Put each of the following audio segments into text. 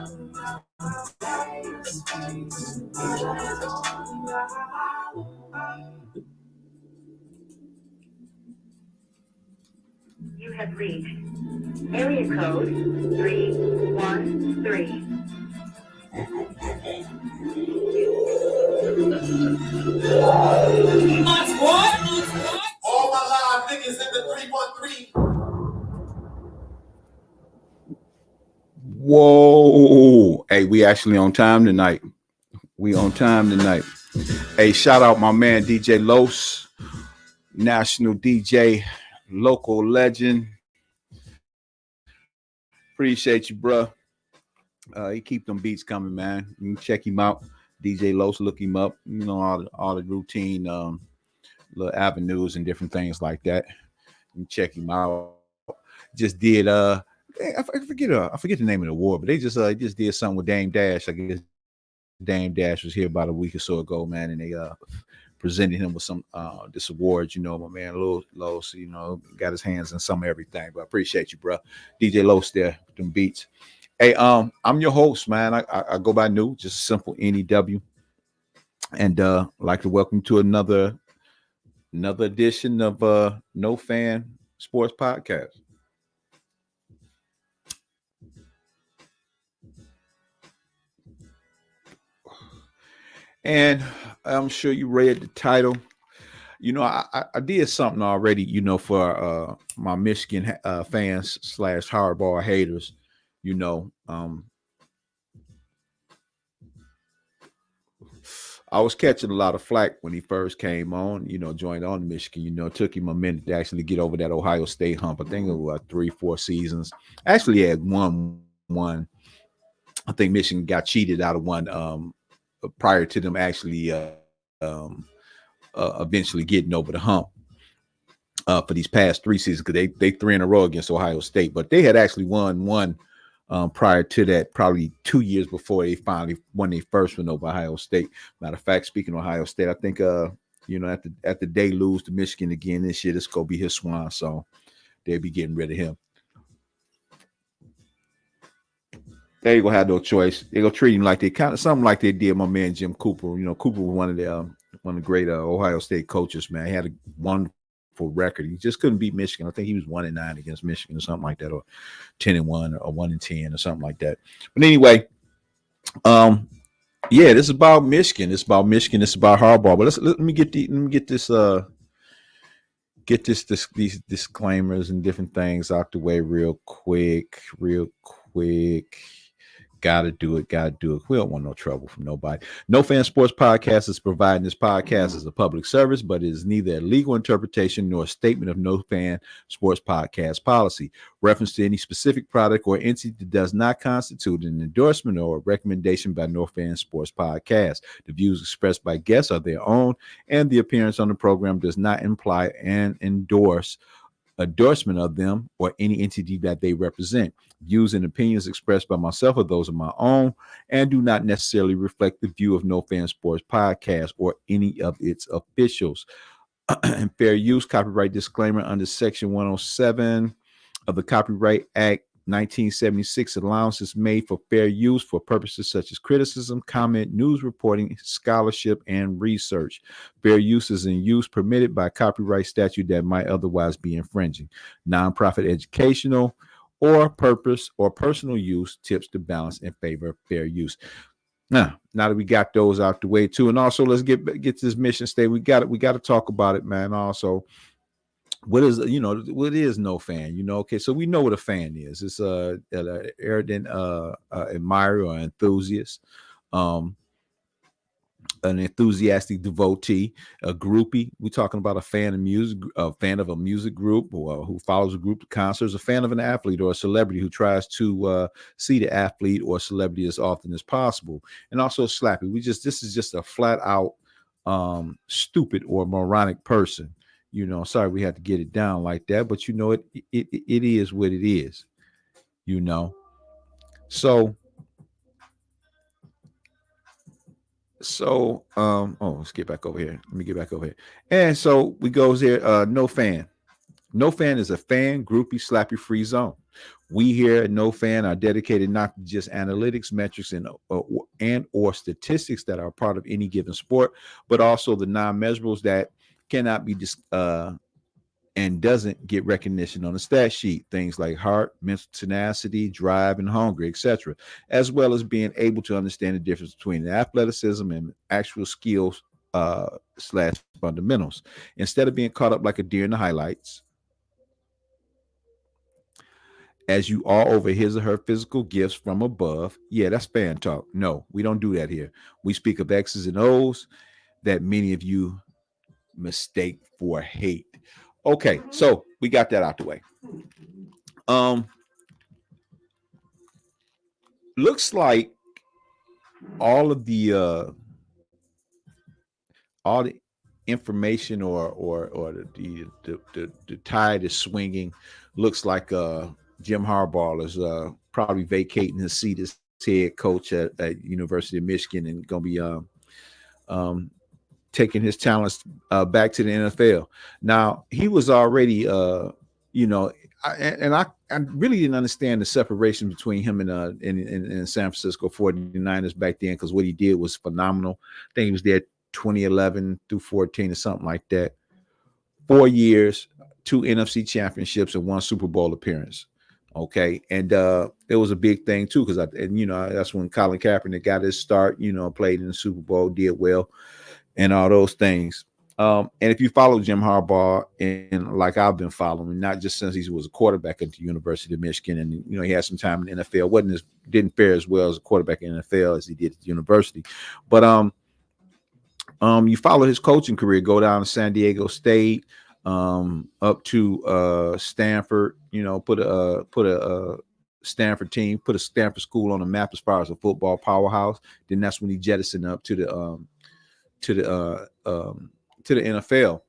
You have reached area code 313. All my live niggas in the 313. Whoa. Hey, we actually on time tonight. We on time tonight. Hey, shout out my man DJ Los, national DJ, local legend. Appreciate you, bruh. He keep them beats coming, man. You can check him out. DJ Los, look him up. You know, all the routine little avenues and different things like that. You can check him out. Just did I forget the name of the award, but they just did something with Dame Dash. I guess Dame Dash was here about a week or so ago, man, and they presented him with some this award. You know, my man Los, you know, got his hands in some of everything. But I appreciate you, bro. DJ Los there with them beats. Hey, I'm your host, man. I go by New, just simple NEW, and like to welcome you to another edition of No Fan Sports Podcast. And I'm sure you read the title. You know, I did something already, you know, for my Michigan fans / Harbaugh haters. You know, I was catching a lot of flack when he first came on, you know, joined on Michigan. You know, it took him a minute to actually get over that Ohio State hump. I think it was 3-4 seasons. Actually, he had one. I think Michigan got cheated out of one prior to them actually eventually getting over the hump for these past 3 seasons, because they 3 in a row against Ohio State. But they had actually won one prior to that, probably 2 years before they finally won their first one over Ohio State. Matter of fact, speaking of Ohio State, I think you know, after they lose to Michigan again this year, this gonna be his swan song. They'll be getting rid of him. They ain't gonna have no choice. They're gonna treat him like they kind of something like they did my man Jim Cooper. You know, Cooper was one of the great Ohio State coaches, man. He had a wonderful record. He just couldn't beat Michigan. I think he was 1-9 against Michigan or something like that, or 10-1 or 1-10 or something like that. But anyway, yeah, this is about Michigan. It's about Michigan. It's about Harbaugh. But let me get these disclaimers and different things out the way real quick. Gotta do it. We don't want no trouble from nobody. No Fan Sports Podcast is providing this podcast as a public service, but it is neither a legal interpretation nor a statement of No Fan Sports Podcast policy. Reference to any specific product or entity does not constitute an endorsement or a recommendation by No Fan Sports Podcast. The views expressed by guests are their own, and the appearance on the program does not imply an endorsement of them or any entity that they represent. Views and opinions expressed by myself are those of my own and do not necessarily reflect the view of No Fan Sports Podcast or any of its officials. And fair use copyright disclaimer under Section 107 of the Copyright Act 1976. Allowances made for fair use for purposes such as criticism, comment, news reporting, scholarship, and research. Fair use is in use permitted by copyright statute that might otherwise be infringing. Nonprofit educational or purpose or personal use tips to balance in favor of fair use. Now that we got those out the way too, and also let's get to this mission state. We got to talk about it, man. Also, what is no fan? You know, okay, so we know what a fan is. It's an ardent admirer or enthusiast, an enthusiastic devotee, a groupie. We're talking about a fan of music, a fan of a music group, or who follows a group of concerts, a fan of an athlete or a celebrity who tries to see the athlete or celebrity as often as possible. And also slappy. This is just a flat out stupid or moronic person. You know, sorry we had to get it down like that, but you know, it is what it is, you know. So let's get back over here. Let me get back over here. And so we goes here, no fan. No Fan is a fan groupie slappy free zone. We here at No Fan are dedicated not to just analytics, metrics, and or statistics that are part of any given sport, but also the non-measurables that cannot be and doesn't get recognition on the stat sheet. Things like heart, mental tenacity, drive, and hunger, etc., as well as being able to understand the difference between athleticism and actual skills slash fundamentals. Instead of being caught up like a deer in the highlights, as you are over his or her physical gifts from above. Yeah, that's fan talk. No, we don't do that here. We speak of X's and O's that many of you mistake for hate. Okay, so we got that out the way. Looks like all of the information or the tide is swinging. Looks like Jim Harbaugh is probably vacating his seat as head coach at University of Michigan and going to be taking his talents back to the NFL. Now, he was already, I really didn't understand the separation between him and San Francisco 49ers back then, because what he did was phenomenal. I think he was there 2011 through 14 or something like that. 4 years, 2 NFC championships, and 1 Super Bowl appearance. Okay, and it was a big thing too, because that's when Colin Kaepernick got his start. Played in the Super Bowl, did well, and all those things. And if you follow Jim Harbaugh, and like I've been following, not just since he was a quarterback at the University of Michigan, and he had some time in the NFL, didn't fare as well as a quarterback in the NFL as he did at the university, but you follow his coaching career, go down to San Diego State, up to Stanford, put a Stanford team, put a Stanford school on the map as far as a football powerhouse. Then that's when he jettisoned up to the NFL.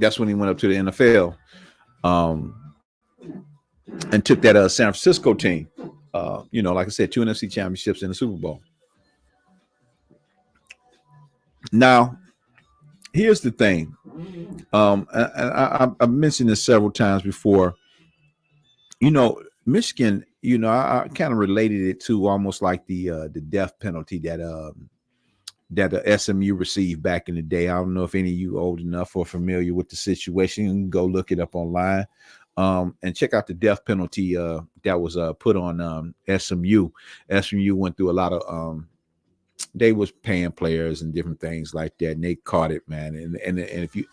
That's when he went up to the NFL, and took that San Francisco team. Like I said, 2 NFC championships in the Super Bowl. Now, here's the thing. I mentioned this several times before. Michigan. I kind of related it to almost like the death penalty that the SMU received back in the day. I don't know if any of you old enough or familiar with the situation. You can go look it up online. And check out the death penalty that was put on SMU. SMU went through a lot of they was paying players and different things like that, and they caught it, man. And if you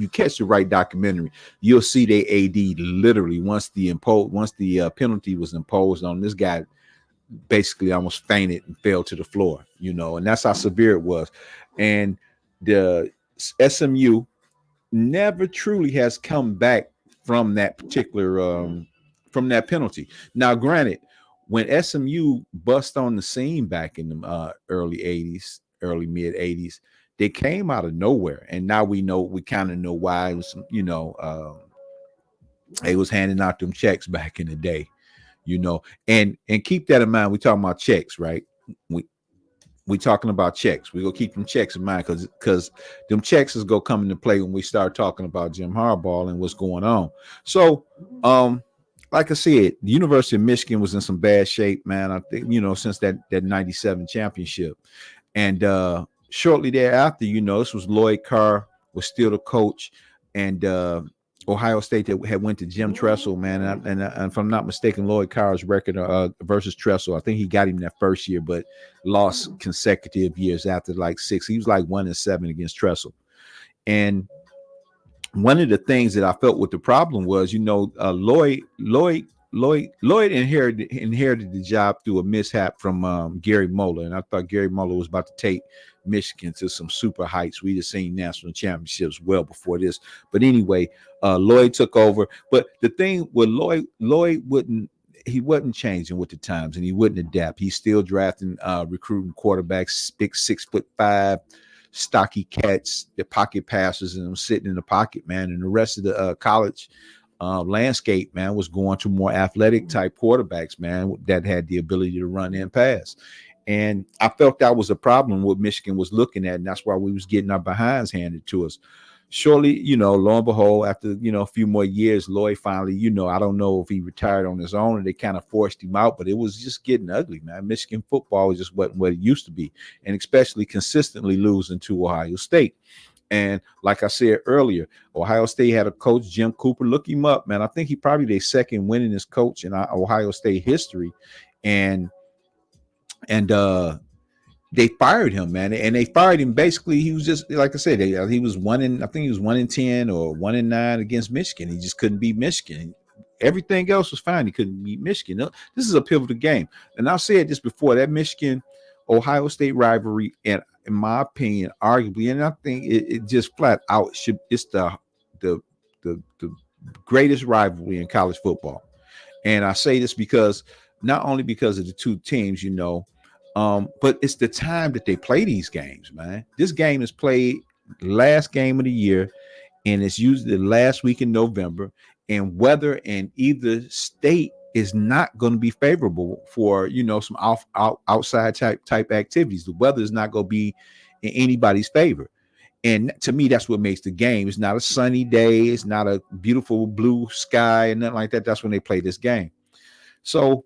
catch the right documentary, you'll see they AD literally once the penalty was imposed on this guy, basically almost fainted and fell to the floor, and that's how severe it was. And the SMU never truly has come back from that particular from that penalty. Now, granted, when SMU bust on the scene back in the early mid 80s, they came out of nowhere, and now we kind of know why. It was, they was handing out them checks back in the day, and keep that in mind. We talking about checks, right? We talking about checks. We gonna keep them checks in mind, because them checks is gonna come into play when we start talking about Jim Harbaugh and what's going on. So, like I said, the University of Michigan was in some bad shape, man. I think since that 97 championship, and shortly thereafter, this was Lloyd Carr was still the coach, and Ohio State that had went to Jim Tressel, man, and if I'm not mistaken, Lloyd Carr's record versus Tressel, I think he got him that first year, but lost consecutive years after, like 6. He was like 1-7 against Tressel. And one of the things that I felt with the problem was, Lloyd inherited the job through a mishap from Gary Moeller, and I thought Gary Moeller was about to take Michigan to some super heights. We'd have seen national championships well before this, but anyway, Lloyd took over. But the thing with Lloyd wasn't changing with the times, and he wouldn't adapt. He's still drafting, recruiting quarterbacks, big 6'5", stocky cats, the pocket passers, and them sitting in the pocket, man. And the rest of the college landscape, man, was going to more athletic type quarterbacks, man, that had the ability to run and pass. And I felt that was a problem what Michigan was looking at, and that's why we was getting our behinds handed to us. Surely, lo and behold, after a few more years, Lloyd finally, I don't know if he retired on his own or they kind of forced him out, but it was just getting ugly, man. Michigan football was just wasn't what it used to be, and especially consistently losing to Ohio State. And like I said earlier, Ohio State had a coach, Jim Cooper. Look him up, man. I think he probably their second winningest coach in Ohio State history, and they fired him, man, and they fired him. Basically, he was just like I said. He was I think he was 1-10 or 1-9 against Michigan. He just couldn't beat Michigan. Everything else was fine. He couldn't beat Michigan. This is a pivotal game, and I've said this before. That Michigan Ohio State rivalry, and in my opinion, arguably, and I think it just flat out should. It's the greatest rivalry in college football, and I say this because not only because of the two teams, but it's the time that they play these games, man. This game is played last game of the year, and it's usually the last week in November. And weather in either state is not going to be favorable for some outside type activities. The weather is not going to be in anybody's favor. And to me, that's what makes the game. It's not a sunny day. It's not a beautiful blue sky and nothing like that. That's when they play this game. So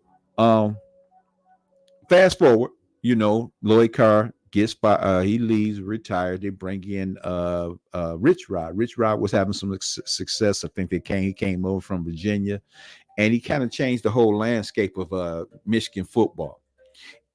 fast forward, Lloyd Carr gets by, he leaves, retired. They bring in Rich Rod. Rich Rod was having some success. I think he came over from Virginia, and he kind of changed the whole landscape of Michigan football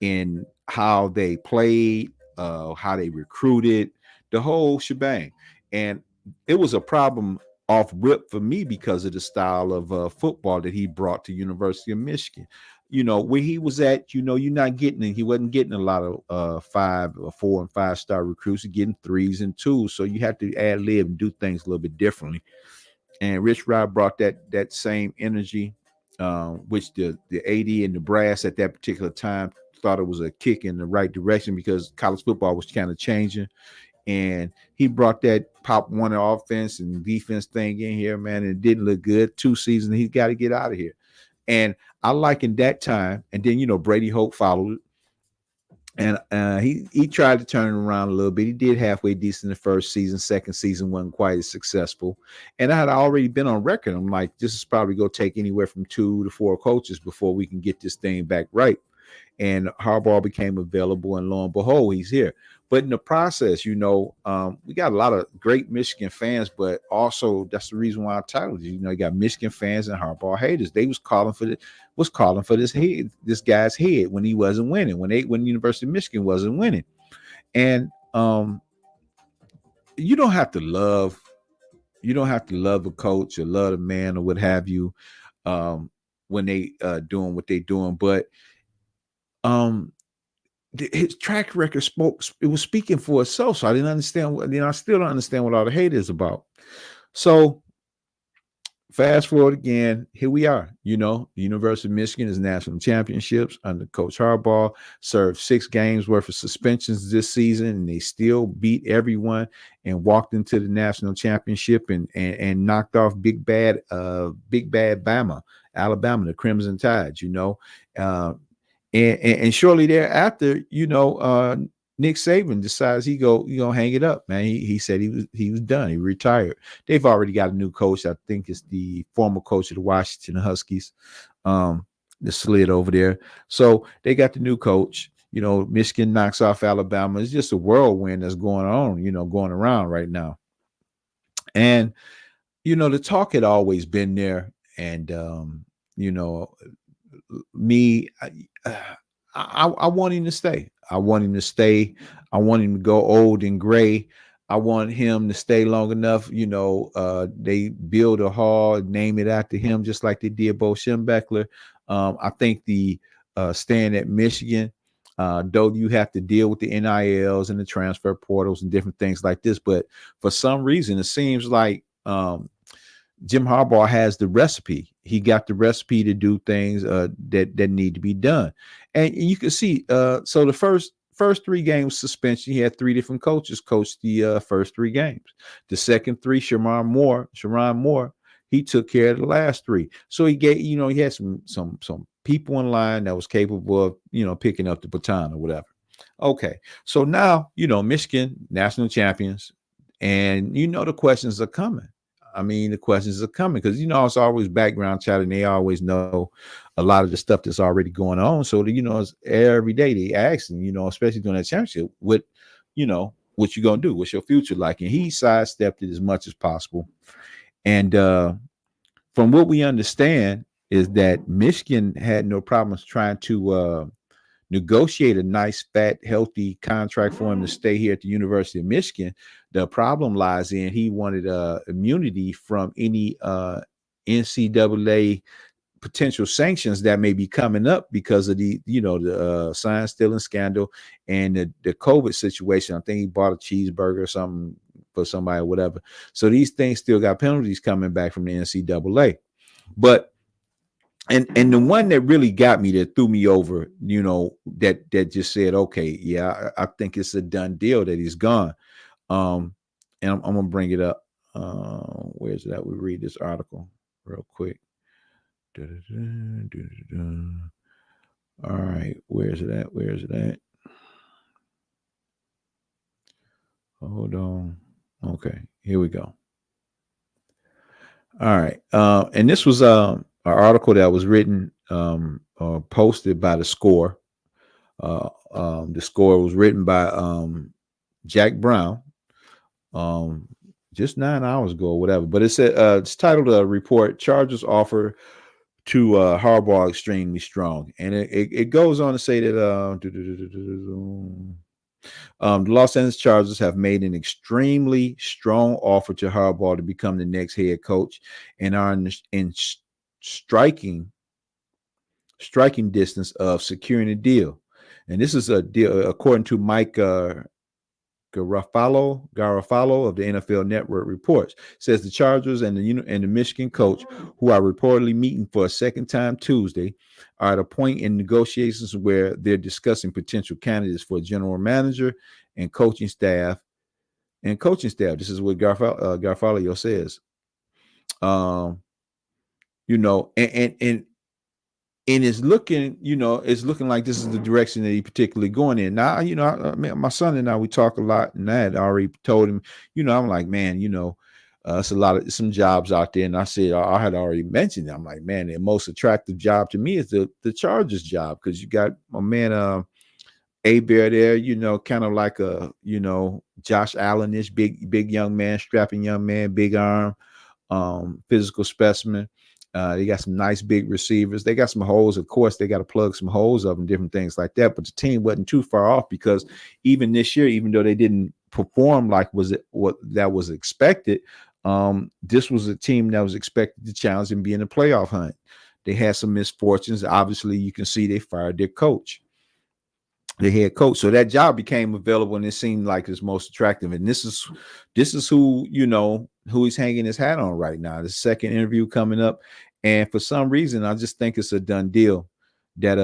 in how they played, how they recruited, the whole shebang. And it was a problem off rip for me because of the style of football that he brought to University of Michigan. Where he was at, you're not getting, he wasn't getting a lot of 5 or 4 and 5 star recruits. You're getting 3s and 2s. So you have to ad lib and do things a little bit differently. And Rich Rod brought that same energy, which the AD and the brass at that particular time thought it was a kick in the right direction because college football was kind of changing. And he brought that pop one offense and defense thing in here, man, and it didn't look good. 2 seasons, he's got to get out of here. And I likened that time, and then Brady Hoke followed it, and he tried to turn it around a little bit. He did halfway decent the first season. Second season wasn't quite as successful, and I had already been on record. I'm like, this is probably going to take anywhere from 2 to 4 coaches before we can get this thing back right. And Harbaugh became available, and lo and behold, he's here. But in the process, we got a lot of great Michigan fans, but also that's the reason why I titled it. You got Michigan fans and Harbaugh haters. They was calling for this guy's head when he wasn't winning, when the University of Michigan wasn't winning. And you don't have to love a coach or love a man or what have you when they doing what they doing, but his track record was speaking for itself. So I didn't understand I still don't understand what all the hate is about. So fast forward again, here we are. The University of Michigan is national championships under Coach Harbaugh, served 6 games worth of suspensions this season, and they still beat everyone and walked into the national championship and knocked off big bad Alabama, the Crimson Tide, And shortly thereafter, Nick Saban decides he gonna hang it up, man. He said he was done. He retired. They've already got a new coach. I think it's the former coach of the Washington Huskies, the slid over there. So they got the new coach. Michigan knocks off Alabama. It's just a whirlwind that's going on, going around right now. And the talk had always been there, and me, I want him to stay. I want him to stay. I want him to go old and gray. I want him to stay long enough. They build a hall, name it after him, just like they did Bo Schembechler. I think the staying at Michigan, though you have to deal with the NILs and the transfer portals and different things like this, but for some reason, it seems like Jim Harbaugh has the recipe. He got the recipe to do things that need to be done. And you can see, so the first 3 games suspension, he had 3 different coaches coach the first 3 games. The second 3, Sharon Moore, he took care of the last 3. So he gave, he had some people in line that was capable of, picking up the baton or whatever. Okay. So now, Michigan national champions, and the questions are coming. I mean, the questions are coming because it's always background chat, and they always know a lot of the stuff that's already going on. So it's every day they asking, especially during that championship, what you gonna do? What's your future like? And he sidestepped it as much as possible. And from what we understand is that Michigan had no problems trying to negotiate a nice, fat, healthy contract for him to stay here at the University of Michigan. The problem lies in he wanted immunity from any NCAA potential sanctions that may be coming up because of the sign stealing scandal and the COVID situation. I think he bought a cheeseburger or something for somebody or whatever. So these things still got penalties coming back from the NCAA. But and the one that really got me, that threw me over, that just said, okay, yeah, I think it's a done deal that he's gone. And I'm gonna bring it up. Where's that? We read this article real quick. All right, where's it at? Hold on. Okay, here we go. All right, and this was an article that was written or posted by The Score. The Score was written by Jack Brown just 9 hours ago or whatever. But it's titled "A Report: Chargers Offer to Harbaugh Extremely Strong," and it goes on to say that the Los Angeles Chargers have made an extremely strong offer to Harbaugh to become the next head coach, and are in striking distance of securing a deal. And this is a deal according to Mike Garofalo of the NFL Network reports. Says the Chargers and the Michigan coach, who are reportedly meeting for a second time Tuesday, are at a point in negotiations where they're discussing potential candidates for general manager and coaching staff. This is what Garofalo says. And it's looking, like this is the direction that he particularly going in. Now, my son and I, we talk a lot, and I had already told him, I'm like, man, it's some jobs out there. And I said, I had already mentioned it. I'm like, man, the most attractive job to me is the Chargers job, because you got my man, A-Bear there, kind of like a, Josh Allen-ish, big young man, strapping young man, big arm, physical specimen. They got some nice big receivers. They got some holes. Of course, they got to plug some holes up and different things like that. But the team wasn't too far off, because even this year, even though they didn't perform like what that was expected, this was a team that was expected to challenge and be in the playoff hunt. They had some misfortunes. Obviously, you can see they fired their coach, the head coach. So that job became available, and it seemed like it's most attractive. And this is who, who he's hanging his hat on right now. The second interview coming up. And for some reason, I just think it's a done deal that,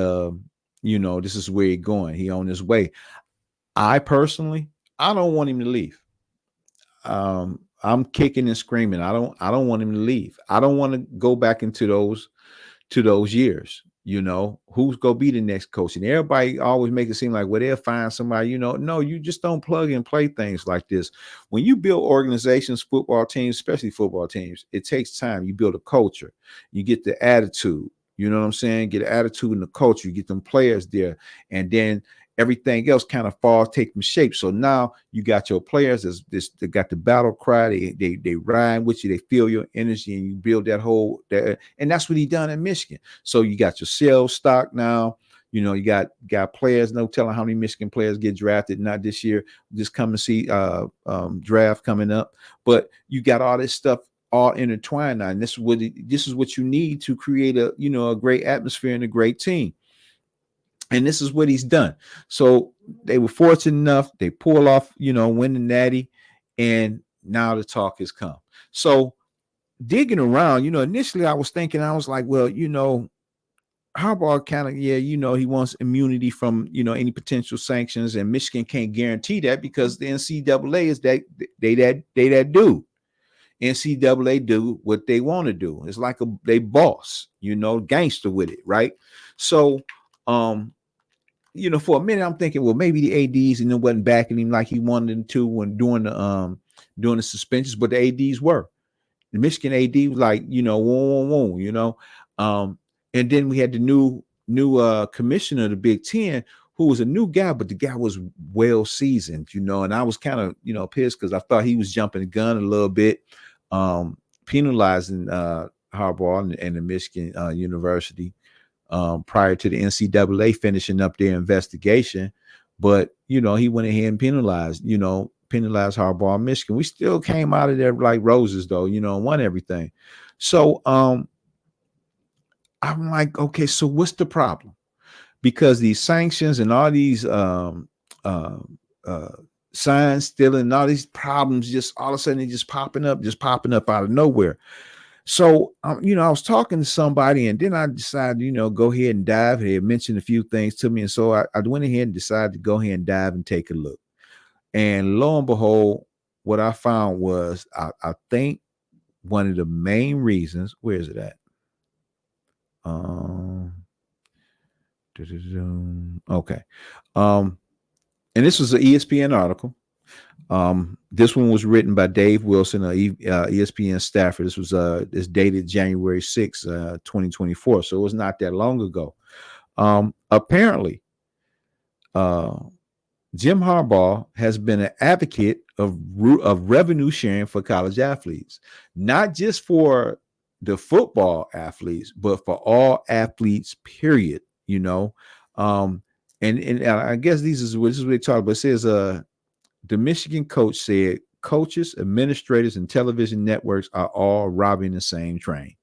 this is where he's going. He on his way. I personally don't want him to leave. I'm kicking and screaming. I don't want him to leave. I don't want to go back into those years. Who's gonna be the next coach? And everybody always make it seem like, well, they'll find somebody. No, you just don't plug and play things like this. When you build organizations, football teams, especially football teams, it takes time. You build a culture, you get the attitude. You know what I'm saying? Get an attitude in the culture. You get them players there, and then everything else kind of falls, take them shape. So now you got your players. They got the battle cry. They rhyme with you. They feel your energy, and you build that. And that's what he done in Michigan. So you got your sales stock now. You got players. No telling how many Michigan players get drafted. Not this year. Just come and see draft coming up. But you got all this stuff all intertwined now, and this is what you need to create a great atmosphere and a great team. And this is what he's done. So they were fortunate enough. They pull off, win the Natty, and now the talk has come. So digging around, initially I was thinking, I was like, well, Harbaugh kind of, he wants immunity from, any potential sanctions, and Michigan can't guarantee that because the NCAA is that dude. NCAA do what they want to do. It's like they boss, gangster with it, right? So, for a minute I'm thinking, well, maybe the ADs wasn't backing him like he wanted them to when doing the suspensions, but the ADs were. The Michigan AD was like, whoa. And then we had the new commissioner of the Big Ten, who was a new guy, but the guy was well seasoned, and I was kind of, pissed because I thought he was jumping the gun a little bit, penalizing Harbaugh and the Michigan University prior to the NCAA finishing up their investigation. But, he went ahead and penalized Harbaugh and Michigan. We still came out of there like roses, though, and won everything. So I'm like, okay, so what's the problem? Because these sanctions and all these sign stealing and all these problems just all of a sudden just popping up out of nowhere. So, I was talking to somebody and then I decided, go ahead and dive. They had mentioned a few things to me. And so I went ahead and decided to go ahead and dive and take a look. And lo and behold, what I found was, I think one of the main reasons, where is it at? Okay. And this was an ESPN article. This one was written by Dave Wilson, ESPN staffer. This was it's dated January 6, 2024. So it was not that long ago. Apparently, Jim Harbaugh has been an advocate of revenue sharing for college athletes, not just for the football athletes, but for all athletes, period. And I guess this is what they talk about. It says, the Michigan coach said coaches, administrators, and television networks are all robbing the same train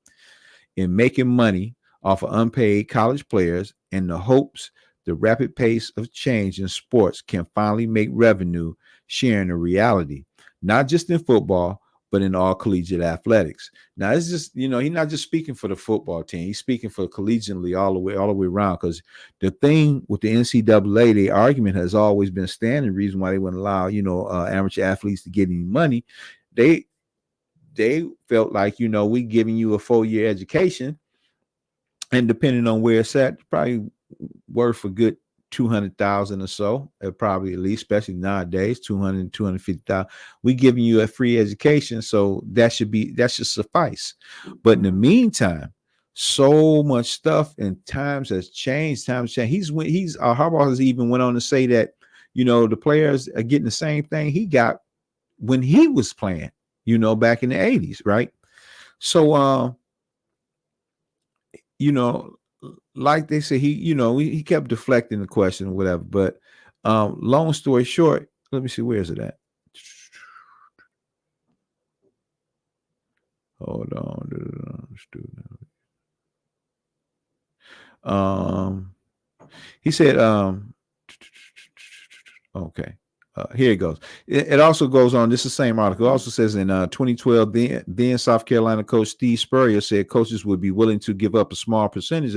in making money off of unpaid college players in the hopes the rapid pace of change in sports can finally make revenue sharing a reality, not just in football, but in all collegiate athletics. Now, it's just, he's not just speaking for the football team. He's speaking for collegiately all the way around. Because the thing with the NCAA, the argument has always been standing reason why they wouldn't allow, amateur athletes to get any money. They felt like, we giving you a 4-year education, and depending on where it's at, probably worth a good 200,000 or so, probably at least, especially nowadays, 200, 250,000. We giving you a free education, so that should suffice. But in the meantime, so much stuff and times has changed. Harbaugh has even went on to say that, the players are getting the same thing he got when he was playing, back in the 80s, right? So, like they say, he kept deflecting the question or whatever. But long story short, let me see, where is it at? Hold on. He said, okay. Here it goes. It also goes on. This is the same article. It also says in 2012, then South Carolina coach Steve Spurrier said coaches would be willing to give up a small percentage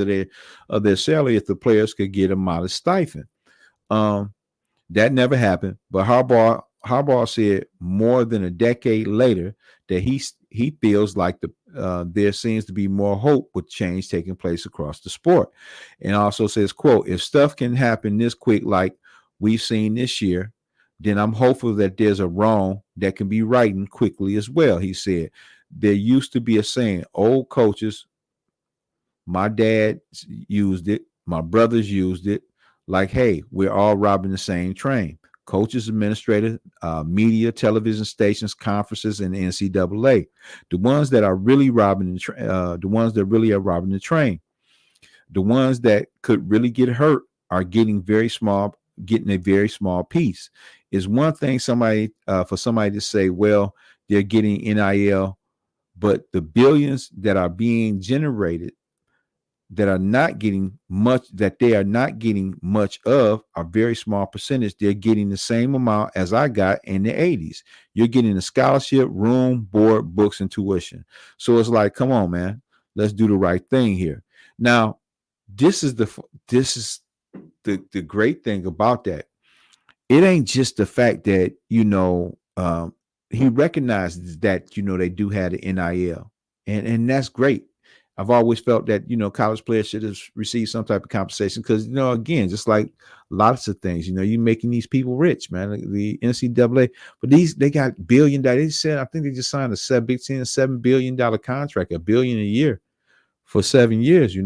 of their salary if the players could get a modest stipend. That never happened. But Harbaugh said more than a decade later that he feels like there seems to be more hope with change taking place across the sport. And also says, quote, if stuff can happen this quick like we've seen this year, then I'm hopeful that there's a wrong that can be righted quickly as well. He said, there used to be a saying, old coaches, my dad used it, my brothers used it, like, hey, we're all robbing the same train. Coaches, administrators, media, television stations, conferences, and the NCAA. The ones that are really robbing the ones that really are robbing the train. The ones that could really get hurt are getting a very small piece. Is one thing for somebody to say, well, they're getting NIL, but the billions that are being generated that they are not getting much of a very small percentage. They're getting the same amount as I got in the 80s. You're getting a scholarship, room, board, books, and tuition. So it's like, come on, man, let's do the right thing here. Now, this is the great thing about that. It ain't just the fact that he recognizes that, they do have the NIL, and that's great. I've always felt that, college players should have received some type of compensation because, again, just like lots of things, you're making these people rich, man. Like the NCAA, but they got billion dollars. They said, I think they just signed a $7 billion contract, $1 billion a year for 7 years,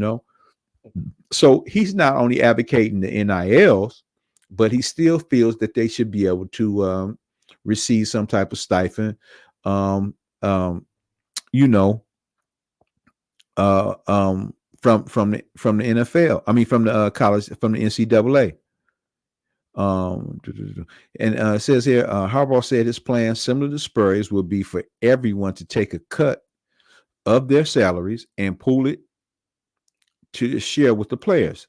So he's not only advocating the NILs, but he still feels that they should be able to receive some type of stipend, um, um, you know, from the NFL. I mean, from the college, from the NCAA. And it says here, Harbaugh said his plan, similar to Spurrier's, will be for everyone to take a cut of their salaries and pool it to share with the players.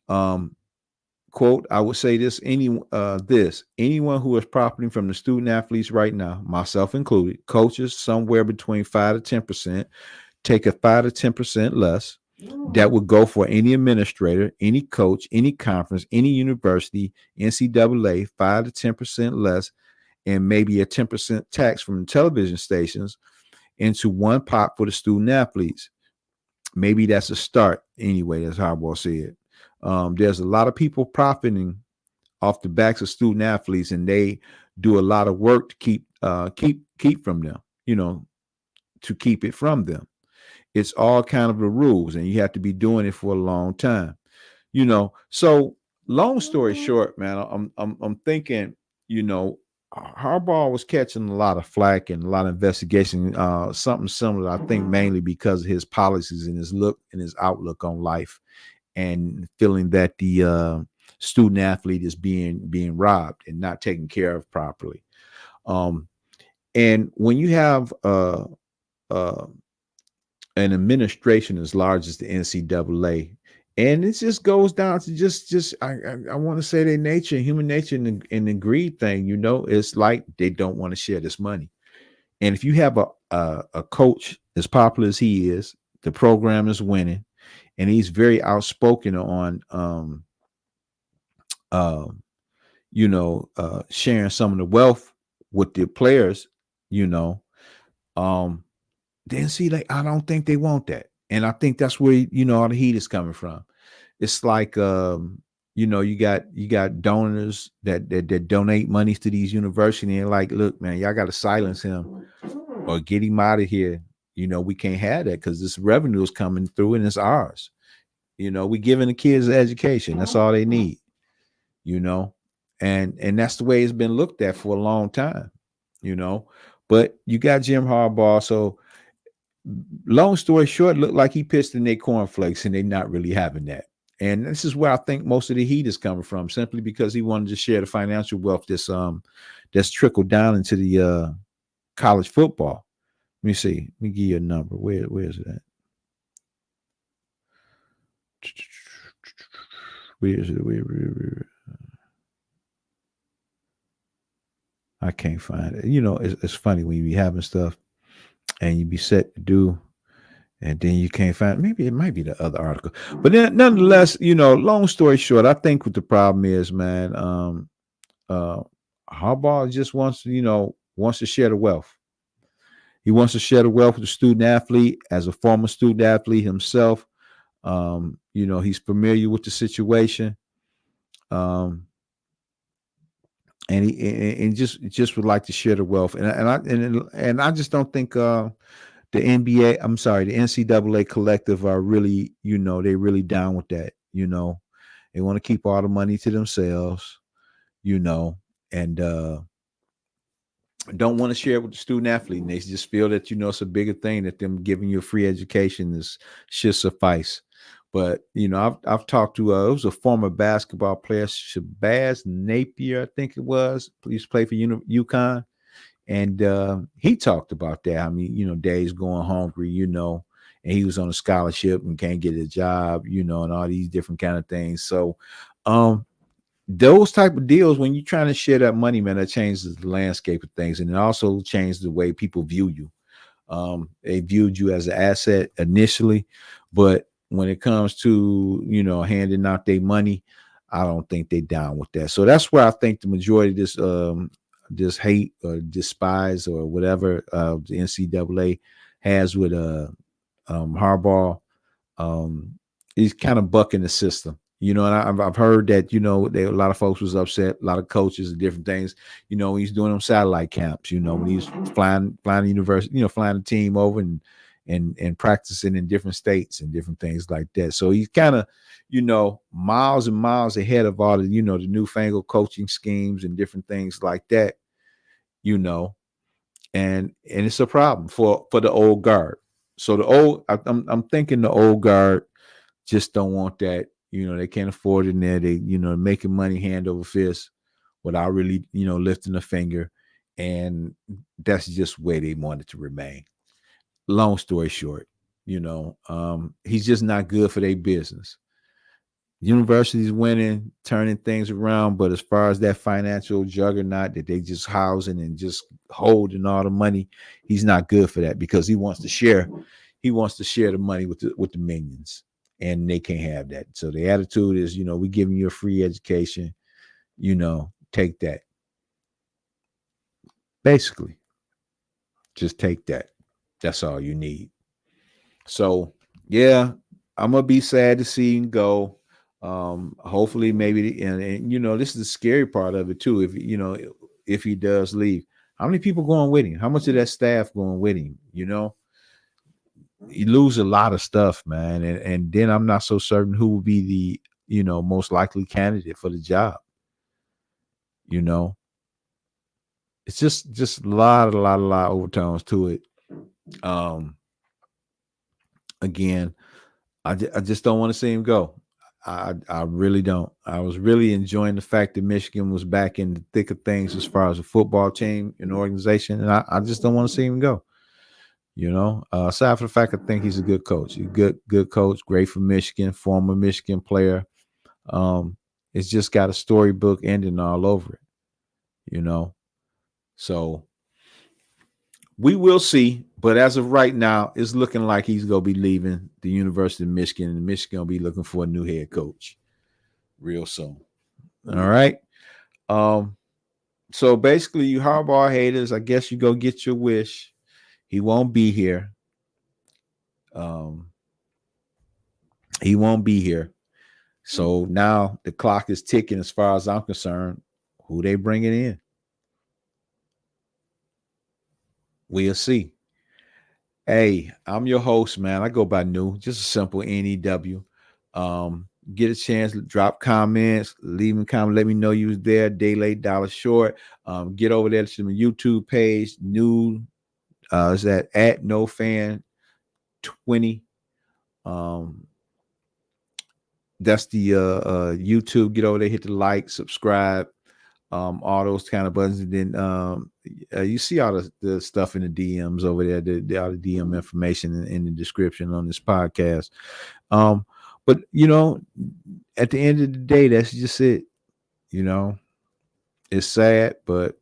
Quote, I would say this, anyone who is profiting from the student athletes right now, myself included, coaches somewhere between 5 to 10%, take a 5 to 10% less. That would go for any administrator, any coach, any conference, any university, NCAA, 5 to 10% less, and maybe a 10% tax from the television stations into one pot for the student athletes. Maybe that's a start anyway, as Harbaugh said. There's a lot of people profiting off the backs of student athletes, and they do a lot of work to keep from them, to keep it from them. It's all kind of the rules, and you have to be doing it for a long time, So long story short, man, I'm thinking, Harbaugh was catching a lot of flack and a lot of investigation, something similar, I think, mainly because of his policies and his look and his outlook on life, and feeling that the student athlete is being robbed and not taken care of properly. And when you have an administration as large as the NCAA, and it just goes down to just I want to say their nature, human nature, and the greed thing. It's like they don't want to share this money. And if you have a coach as popular as he is, the program is winning, and he's very outspoken on sharing some of the wealth with the players, then see, like, I don't think they want that. And I think that's where, all the heat is coming from. It's like, you got donors that donate money to these universities, and like, look, man, y'all got to silence him or get him out of here. We can't have that because this revenue is coming through and it's ours. We giving the kids an education. That's all they need, and that's the way it's been looked at for a long time, but you got Jim Harbaugh. So long story short, looked like he pissed in their cornflakes, and they're not really having that. And this is where I think most of the heat is coming from, simply because he wanted to share the financial wealth that's trickled down into the college football. Let me see. Let me give you a number. Where is it at? Where is it? Where? I can't find it. It's funny when you be having stuff and you be set to do, and then you can't find it. Maybe it might be the other article. But then nonetheless, long story short, I think what the problem is, man, Harbaugh just wants to share the wealth. He wants to share the wealth with the student athlete. As a former student athlete himself, he's familiar with the situation. And he just would like to share the wealth, and I just don't think the NCAA collective are really, they really down with that. They want to keep all the money to themselves, and don't want to share it with the student athlete. And they just feel that it's a bigger thing, that them giving you a free education should suffice. But I've talked to it was a former basketball player, Shabazz Napier, I think it was. He used to play for UConn, and he talked about that. I mean, Dad's going hungry, and he was on a scholarship and can't get a job, and all these different kind of things. So, those type of deals, when you're trying to share that money, man, that changes the landscape of things, and it also changes the way people view you. They viewed you as an asset initially, but when it comes to, handing out their money, I don't think they down with that. So that's where I think the majority of this hate or despise or whatever the NCAA has with Harbaugh. He's kind of bucking the system, and I've heard that, a lot of folks was upset, a lot of coaches and different things, when he's doing them satellite camps, when he's flying the university, flying the team over and practicing in different states and different things like that. So he's kind of, miles and miles ahead of all the, the newfangled coaching schemes and different things like that, and it's a problem for the old guard. So I'm thinking the old guard just don't want that. They can't afford it in there. They, making money hand over fist without really, lifting a finger. And that's just where they want it to remain. Long story short, he's just not good for their business. Universities winning, turning things around, but as far as that financial juggernaut that they just housing and just holding all the money, he's not good for that, because he wants to share the money with the minions, and they can't have that. So the attitude is, we're giving you a free education, take that. Basically, just take that. That's all you need. So yeah, I'm gonna be sad to see him go. Hopefully, maybe, and this is the scary part of it too. If he does leave, how many people going with him? How much of that staff going with him? You lose a lot of stuff, man, and then I'm not so certain who will be the most likely candidate for the job. It's just a lot of overtones to it. Again, I just don't want to see him go. I really don't. I was really enjoying the fact that Michigan was back in the thick of things as far as a football team and organization, and I just don't want to see him go. Aside from the fact I think he's a good coach. He's a good coach, great for Michigan, former Michigan player. It's just got a storybook ending all over it. So we will see, but as of right now, it's looking like he's gonna be leaving the University of Michigan, and Michigan gonna be looking for a new head coach real soon. All right. So basically, you Harbaugh haters, I guess you go get your wish. He won't be here. He won't be here. So now the clock is ticking as far as I'm concerned. Who they bringing in? We'll see. Hey, I'm your host, man. I go by New, just a simple NEW. Get a chance, drop comments, leave a comment, let me know you was there. Day late, dollar short. Get over there to my YouTube page. New is that at no fan 20. That's the YouTube. Get over there, hit the like, subscribe, all those kind of buttons, and then you see all the stuff in the DMs over there, all the DM information in the description on this podcast. But at the end of the day, that's just it. It's sad, but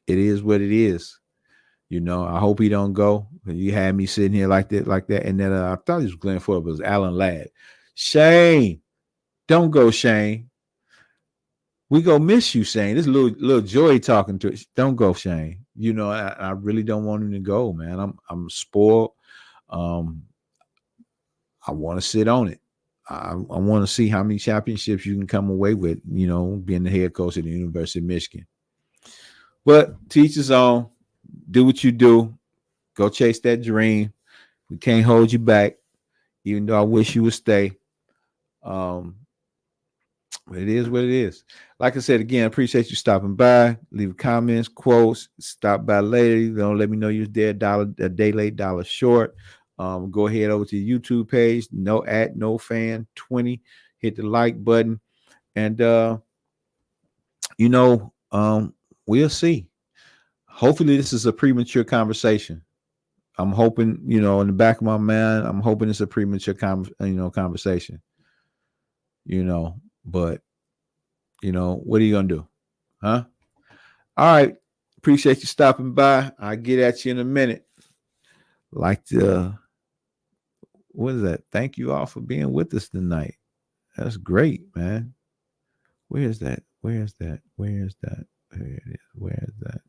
it is what it is. I hope he don't go. You had me sitting here like that, and then I thought it was Glenn Ford, but it was Alan Ladd. Shane, don't go, Shane. We go miss you, Shane. This little Joy talking to us. Don't go, Shane. I really don't want him to go, man. I'm spoiled. I want to sit on it. I want to see how many championships you can come away with, being the head coach at the University of Michigan. But teach his own. Do what you do. Go chase that dream. We can't hold you back, even though I wish you would stay. It is what it is. Like I said, again, appreciate you stopping by. Leave comments, quotes. Stop by later. Don't let me know you're there. A day late, dollar short. Go ahead over to the YouTube page. No fan 20. Hit the like button, and we'll see. Hopefully, this is a premature conversation. I'm hoping, in the back of my mind, I'm hoping it's a premature conversation. But what are you gonna do? Huh? All right. Appreciate you stopping by. I'll get at you in a minute. What is that? Thank you all for being with us tonight. That's great, man. Where's that? There it is. Where is that?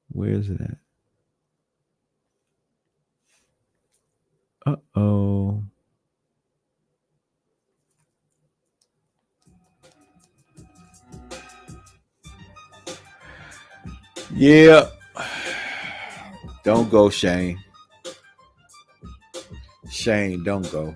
Where is it at? Uh-oh. Yeah. Don't go, Shane. Shane, don't go.